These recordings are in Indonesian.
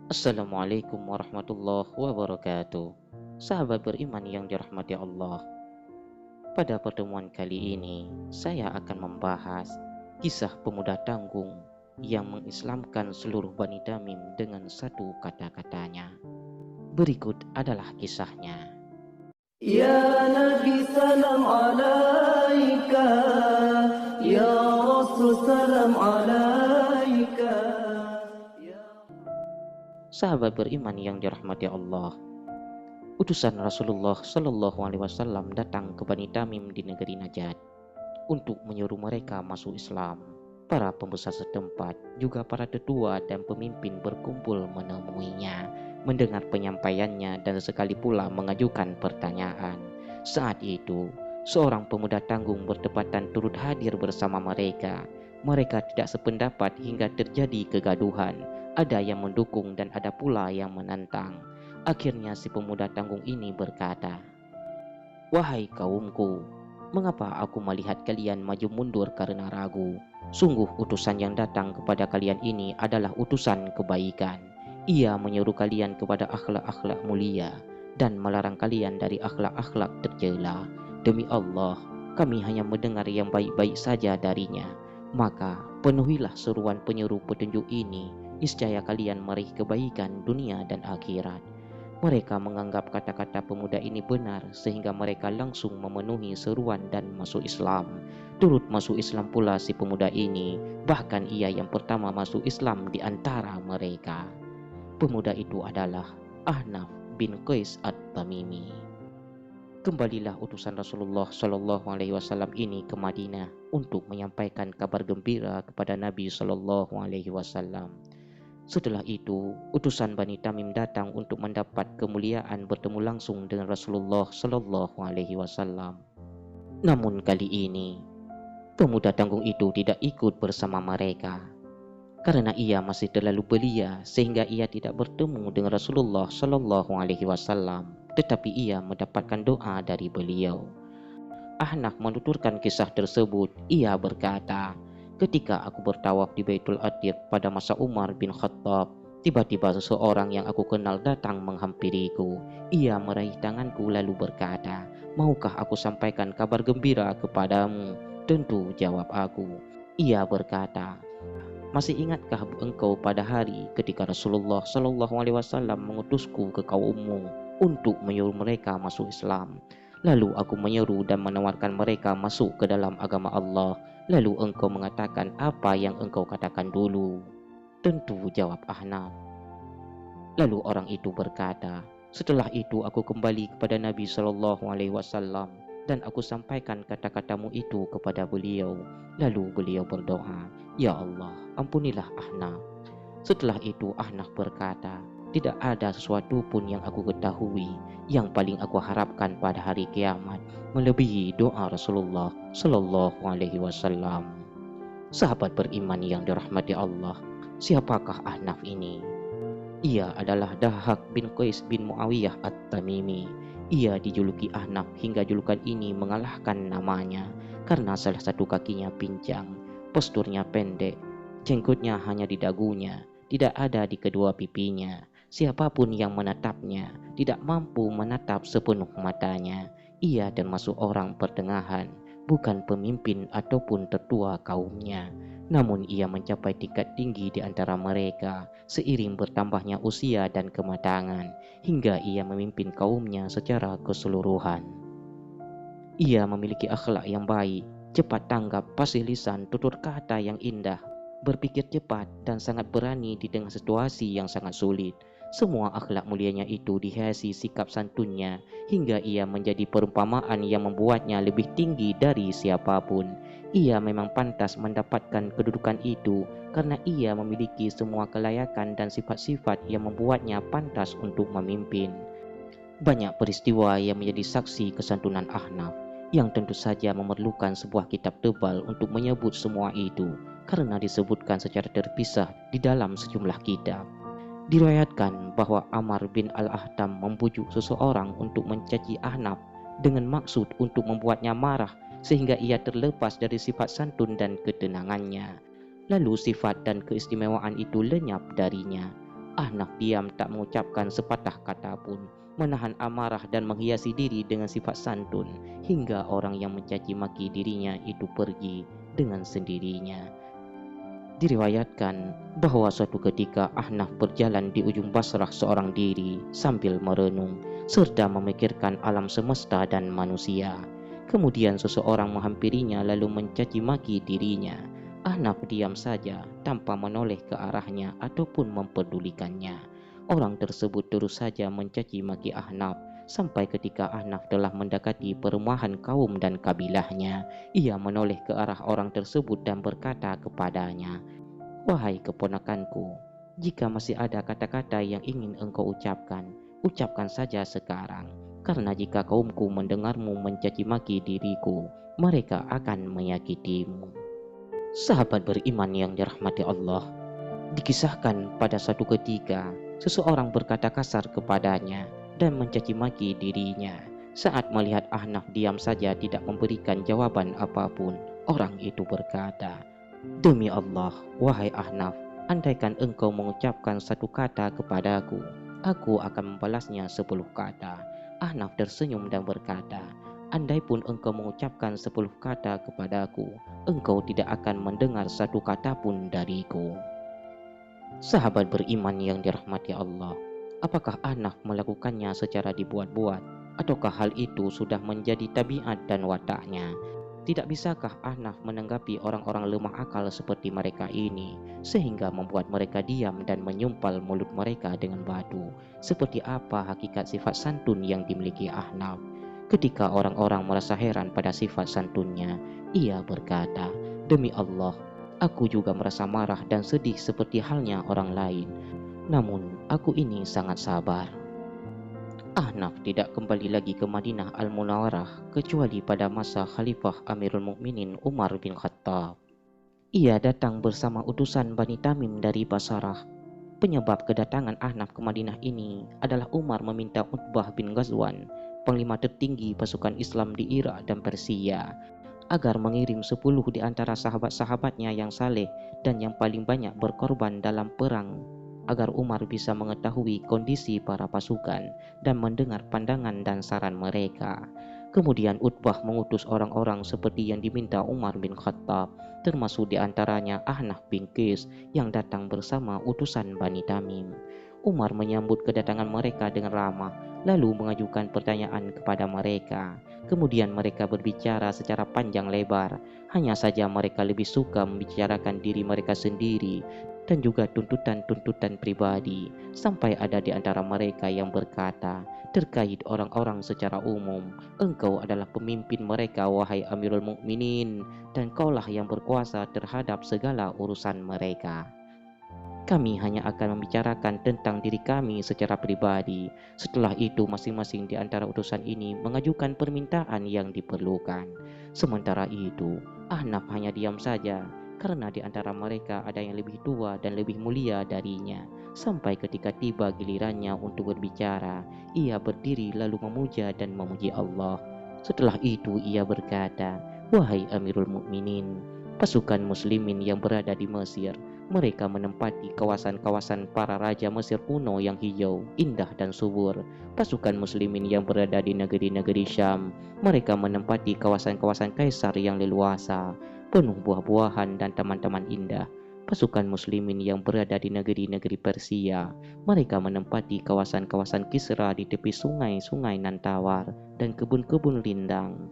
Assalamualaikum warahmatullahi wabarakatuh. Sahabat beriman yang dirahmati Allah, pada pertemuan kali ini saya akan membahas kisah pemuda tanggung yang mengislamkan seluruh Bani Tamim dengan satu kata-katanya. Berikut adalah kisahnya. Ya Nabi salam alaika, Ya Rasul salam alaika. Sahabat beriman yang dirahmati Allah, utusan Rasulullah Shallallahu Alaihi Wasallam datang ke Bani Tamim di negeri Najd untuk menyuruh mereka masuk Islam. Para pembesar setempat, juga para tetua dan pemimpin berkumpul menemuinya, mendengar penyampaiannya dan sekali pula mengajukan pertanyaan. Saat itu, seorang pemuda tanggung bertepatan turut hadir bersama mereka. Mereka tidak sependapat hingga terjadi kegaduhan. Ada yang mendukung dan ada pula yang menentang. Akhirnya si pemuda tanggung ini berkata, "Wahai kaumku, mengapa aku melihat kalian maju mundur karena ragu? Sungguh utusan yang datang kepada kalian ini adalah utusan kebaikan. Ia menyuruh kalian kepada akhlak-akhlak mulia dan melarang kalian dari akhlak-akhlak tercela. Demi Allah, kami hanya mendengar yang baik-baik saja darinya. Maka penuhilah seruan penyuruh petunjuk ini, niscaya kalian meraih kebaikan dunia dan akhirat." Mereka menganggap kata-kata pemuda ini benar sehingga mereka langsung memenuhi seruan dan masuk Islam. Turut masuk Islam pula si pemuda ini, bahkan ia yang pertama masuk Islam di antara mereka. Pemuda itu adalah Ahnaf bin Qais At-Tamimi. Kembalilah utusan Rasulullah Shallallahu Alaihi Wasallam ini ke Madinah untuk menyampaikan kabar gembira kepada Nabi Shallallahu Alaihi Wasallam. Setelah itu, utusan Bani Tamim datang untuk mendapat kemuliaan bertemu langsung dengan Rasulullah Shallallahu Alaihi Wasallam. Namun kali ini, pemuda tanggung itu tidak ikut bersama mereka karena ia masih terlalu belia sehingga ia tidak bertemu dengan Rasulullah Shallallahu Alaihi Wasallam. Tetapi ia mendapatkan doa dari beliau. Ahnaf menuturkan kisah tersebut. Ia berkata, "Ketika aku bertawaf di Baitul Atiq pada masa Umar bin Khattab, tiba-tiba seseorang yang aku kenal datang menghampiriku. Ia meraih tanganku lalu berkata, 'Maukah aku sampaikan kabar gembira kepadamu?' Tentu, jawab aku. Ia berkata, 'Masih ingatkah engkau pada hari ketika Rasulullah Shallallahu Alaihi Wasallam mengutusku ke kaummu untuk menyuruh mereka masuk Islam? Lalu aku menyeru dan menawarkan mereka masuk ke dalam agama Allah. Lalu engkau mengatakan apa yang engkau katakan dulu?' Tentu, jawab Ahnaf. Lalu orang itu berkata, 'Setelah itu aku kembali kepada Nabi Shallallahu Alaihi Wasallam dan aku sampaikan kata-katamu itu kepada beliau. Lalu beliau berdoa, 'Ya Allah, ampunilah Ahnaf.' Setelah itu Ahnaf berkata, 'Tidak ada sesuatu pun yang aku ketahui yang paling aku harapkan pada hari kiamat melebihi doa Rasulullah Shallallahu Alaihi Wasallam.' Sahabat beriman yang dirahmati Allah, siapakah Ahnaf ini? Ia adalah Dahak bin Qais bin Muawiyah At-Tamimi. Ia dijuluki Ahnaf hingga julukan ini mengalahkan namanya karena salah satu kakinya pincang, posturnya pendek, jenggotnya hanya di dagunya, tidak ada di kedua pipinya. Siapapun yang menatapnya tidak mampu menatap sepenuh matanya. Ia termasuk orang pertengahan, bukan pemimpin ataupun tetua kaumnya. Namun ia mencapai tingkat tinggi di antara mereka seiring bertambahnya usia dan kematangan, hingga ia memimpin kaumnya secara keseluruhan. Ia memiliki akhlak yang baik, cepat tanggap, fasih lisan, tutur kata yang indah, berpikir cepat dan sangat berani di tengah situasi yang sangat sulit. Semua akhlak mulianya itu dihiasi sikap santunnya hingga ia menjadi perumpamaan yang membuatnya lebih tinggi dari siapapun. Ia memang pantas mendapatkan kedudukan itu karena ia memiliki semua kelayakan dan sifat-sifat yang membuatnya pantas untuk memimpin. Banyak peristiwa yang menjadi saksi kesantunan Ahnaf yang tentu saja memerlukan sebuah kitab tebal untuk menyebut semua itu karena disebutkan secara terpisah di dalam sejumlah kitab. Diriwayatkan bahwa Amr bin Al-Ahtam membujuk seseorang untuk mencaci Ahnaf dengan maksud untuk membuatnya marah sehingga ia terlepas dari sifat santun dan ketenangannya. Lalu sifat dan keistimewaan itu lenyap darinya. Ahnaf diam tak mengucapkan sepatah kata pun, menahan amarah dan menghiasi diri dengan sifat santun, hingga orang yang mencaci maki dirinya itu pergi dengan sendirinya. Diriwayatkan bahwa suatu ketika Ahnaf berjalan di ujung Basrah seorang diri sambil merenung serta memikirkan alam semesta dan manusia. Kemudian seseorang menghampirinya lalu mencaci maki dirinya. Ahnaf diam saja tanpa menoleh ke arahnya ataupun memperdulikannya. Orang tersebut terus saja mencaci maki Ahnaf sampai ketika Ahnaf telah mendekati perumahan kaum dan kabilahnya. Ia menoleh ke arah orang tersebut dan berkata kepadanya, "Wahai keponakanku, jika masih ada kata-kata yang ingin engkau ucapkan, ucapkan saja sekarang. Karena jika kaumku mendengarmu mencaci maki diriku, mereka akan menyakitimu." Sahabat beriman yang dirahmati Allah, dikisahkan pada suatu ketika, seseorang berkata kasar kepadanya dan mencaci maki dirinya. Saat melihat Ahnaf diam saja tidak memberikan jawaban apapun, orang itu berkata, "Demi Allah, wahai Ahnaf, andaikan engkau mengucapkan satu kata kepadaku, aku akan membalasnya 10 kata." Ahnaf tersenyum dan berkata, "Andai pun engkau mengucapkan 10 kata kepadaku, engkau tidak akan mendengar satu kata pun dariku." Sahabat beriman yang dirahmati Allah, apakah Ahnaf melakukannya secara dibuat-buat, ataukah hal itu sudah menjadi tabiat dan wataknya? Tidak bisakah Ahnaf menanggapi orang-orang lemah akal seperti mereka ini, sehingga membuat mereka diam dan menyumpal mulut mereka dengan batu? Seperti apa hakikat sifat santun yang dimiliki Ahnaf? Ketika orang-orang merasa heran pada sifat santunnya, ia berkata, "Demi Allah, aku juga merasa marah dan sedih seperti halnya orang lain. Namun, aku ini sangat sabar." Ahnaf tidak kembali lagi ke Madinah Al-Munawwarah kecuali pada masa Khalifah Amirul Mukminin Umar bin Khattab. Ia datang bersama utusan Bani Tamim dari Basarah. Penyebab kedatangan Ahnaf ke Madinah ini adalah Umar meminta Utbah bin Ghazwan, panglima tertinggi pasukan Islam di Irak dan Persia, agar mengirim 10 di antara sahabat-sahabatnya yang saleh dan yang paling banyak berkorban dalam perang, agar Umar bisa mengetahui kondisi para pasukan dan mendengar pandangan dan saran mereka. Kemudian Utbah mengutus orang-orang seperti yang diminta Umar bin Khattab, termasuk di antaranya Ahnaf bin Qais yang datang bersama utusan Bani Tamim. Umar menyambut kedatangan mereka dengan ramah, lalu mengajukan pertanyaan kepada mereka. Kemudian mereka berbicara secara panjang lebar. Hanya saja mereka lebih suka membicarakan diri mereka sendiri dan juga tuntutan-tuntutan pribadi, sampai ada di antara mereka yang berkata, terkait orang-orang secara umum, "Engkau adalah pemimpin mereka, wahai Amirul Mukminin, dan kaulah yang berkuasa terhadap segala urusan mereka. Kami hanya akan membicarakan tentang diri kami secara pribadi." Setelah itu masing-masing di antara utusan ini mengajukan permintaan yang diperlukan. Sementara itu, Ahnaf hanya diam saja, karena di antara mereka ada yang lebih tua dan lebih mulia darinya. Sampai ketika tiba gilirannya untuk berbicara, ia berdiri lalu memuja dan memuji Allah. Setelah itu ia berkata, "Wahai Amirul Mukminin, pasukan muslimin yang berada di Mesir, mereka menempati kawasan-kawasan para raja Mesir kuno yang hijau, indah dan subur. Pasukan muslimin yang berada di negeri-negeri Syam, mereka menempati kawasan-kawasan kaisar yang leluasa, penuh buah-buahan dan taman-taman indah. Pasukan muslimin yang berada di negeri-negeri Persia, mereka menempati kawasan-kawasan Kisra di tepi sungai-sungai nan tawar dan kebun-kebun rindang.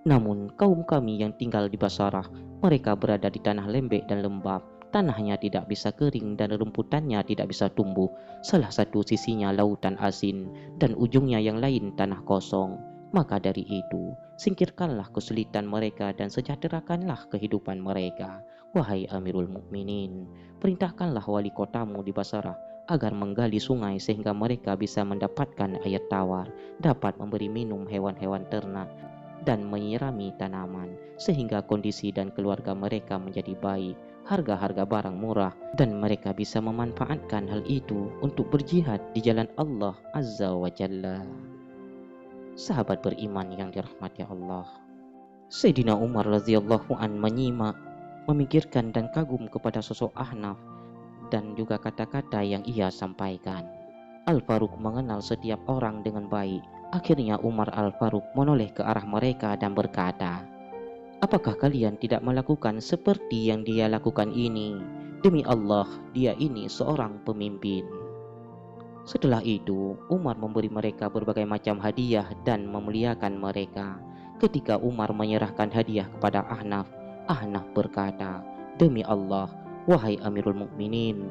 Namun kaum kami yang tinggal di Basarah, mereka berada di tanah lembek dan lembab. Tanahnya tidak bisa kering dan rumputannya tidak bisa tumbuh. Salah satu sisinya lautan asin dan ujungnya yang lain tanah kosong. Maka dari itu, singkirkanlah kesulitan mereka dan sejahterakanlah kehidupan mereka. Wahai Amirul Mukminin, perintahkanlah wali kotamu di Basarah agar menggali sungai sehingga mereka bisa mendapatkan air tawar, dapat memberi minum hewan-hewan ternak, dan menyirami tanaman, sehingga kondisi dan keluarga mereka menjadi baik, harga-harga barang murah, dan mereka bisa memanfaatkan hal itu untuk berjihad di jalan Allah Azza wa Jalla." Sahabat beriman yang dirahmati Allah, Sayyidina Umar radhiyallahu an menyimak, memikirkan dan kagum kepada sosok Ahnaf dan juga kata-kata yang ia sampaikan. Al-Faruq mengenal setiap orang dengan baik. Akhirnya Umar Al-Faruq menoleh ke arah mereka dan berkata, "Apakah kalian tidak melakukan seperti yang dia lakukan ini? Demi Allah, dia ini seorang pemimpin." Setelah itu, Umar memberi mereka berbagai macam hadiah dan memuliakan mereka. Ketika Umar menyerahkan hadiah kepada Ahnaf, Ahnaf berkata, "Demi Allah, wahai Amirul Mukminin,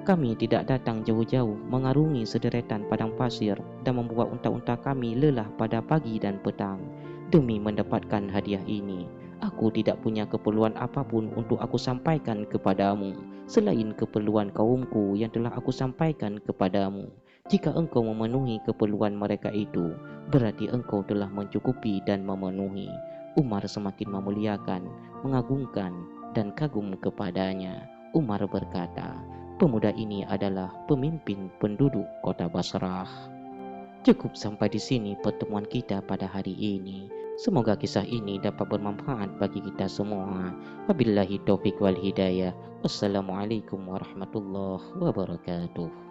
kami tidak datang jauh-jauh mengarungi sederetan padang pasir dan membuat unta-unta kami lelah pada pagi dan petang demi mendapatkan hadiah ini. Aku tidak punya keperluan apapun untuk aku sampaikan kepadamu selain keperluan kaumku yang telah aku sampaikan kepadamu. Jika engkau memenuhi keperluan mereka itu, berarti engkau telah mencukupi dan memenuhi." Umar semakin memuliakan, mengagungkan, dan kagum kepadanya. Umar berkata, "Pemuda ini adalah pemimpin penduduk kota Basrah." Cukup sampai di sini pertemuan kita pada hari ini. Semoga kisah ini dapat bermanfaat bagi kita semua. Wabillahi taufiq wal hidayah. Wassalamualaikum warahmatullahi wabarakatuh.